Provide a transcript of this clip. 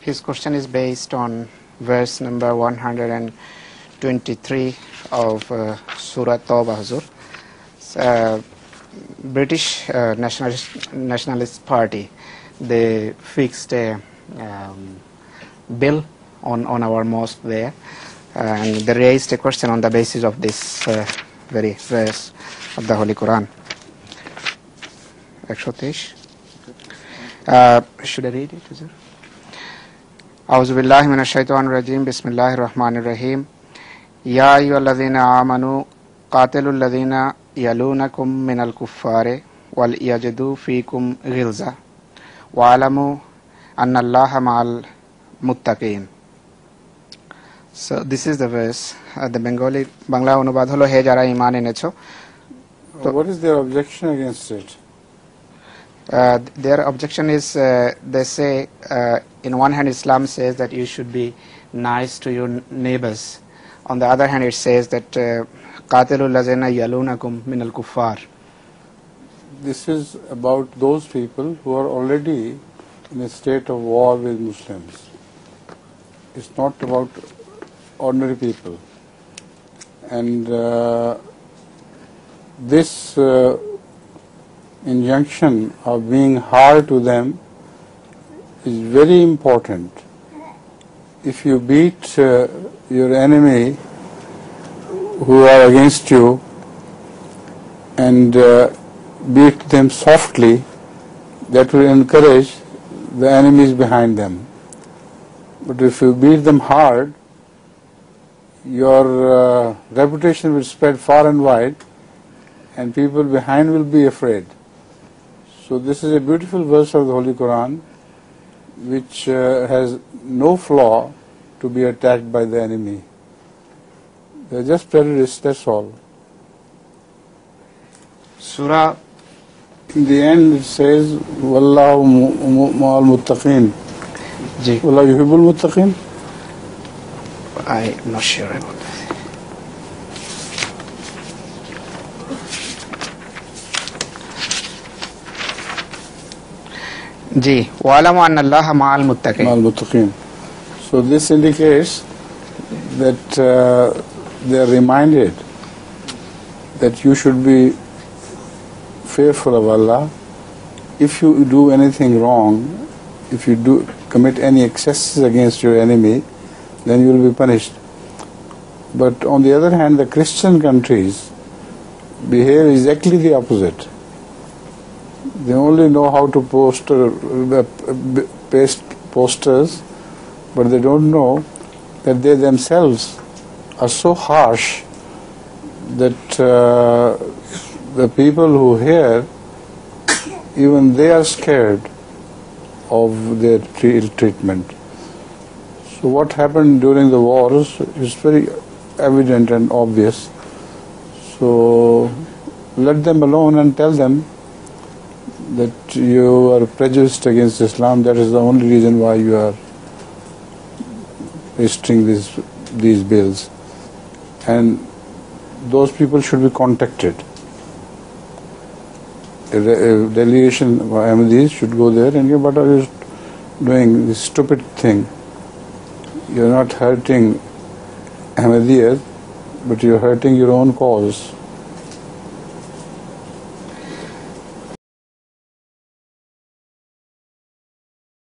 his question is based on verse number 123 of Surah Tawbah, Hazur. British Nationalist Party, they fixed a bill on our mosque there, and they raised a question on the basis of this very verse of the Holy Quran. 123. Should I read it, Hazur? أعوذ بالله من الشيطان الرجيم بسم الله الرحمن الرحيم يا أيها الذين آمنوا قاتلوا الذين يلونكم من الكفار وليجدوا فيكم غلظة واعلموا أن الله مع المتقين. So this is the verse. The Bengali Bangla অনুবাদ হলো হে যারা ঈমান এনেছো. What is their objection against it? Their objection is they say in one hand Islam says that you should be nice to your neighbors. On the other hand it says that qatilul lazina yalunakum min al kuffar. This is about those people who are already in a state of war with Muslims. It's not about ordinary people. And this injunction of being hard to them is very important. If you beat your enemy who are against you and beat them softly, that will encourage the enemies behind them. But if you beat them hard, your reputation will spread far and wide and people behind will be afraid. So this is a beautiful verse of the Holy Quran which has no flaw to be attacked by the enemy. They are just terrorists, that's all. Surah, in the end it says Wallahu ma'al muttaqin. ji, Wallahu yuhibbul muttaqin. I'm not sure about that. Ji, wa'alamu anna Allaha ma'al muttaqin. Ma'al muttaqin. So this indicates that they are reminded that you should be fearful of Allah. If you do anything wrong, if you do commit any excesses against your enemy, then you will be punished. But on the other hand, the Christian countries behave exactly the opposite. They only know how to paste posters, but they don't know that they themselves are so harsh that the people who hear, even they are scared of their treatment. So what happened during the wars is very evident and obvious. So let them alone and tell them that you are prejudiced against Islam. That is the only reason why you are registering these bills. And those people should be contacted. A delegation of Ahmadiyyas should go there and say, what are you doing, this stupid thing? You're not hurting Ahmadiyyas, but you're hurting your own cause.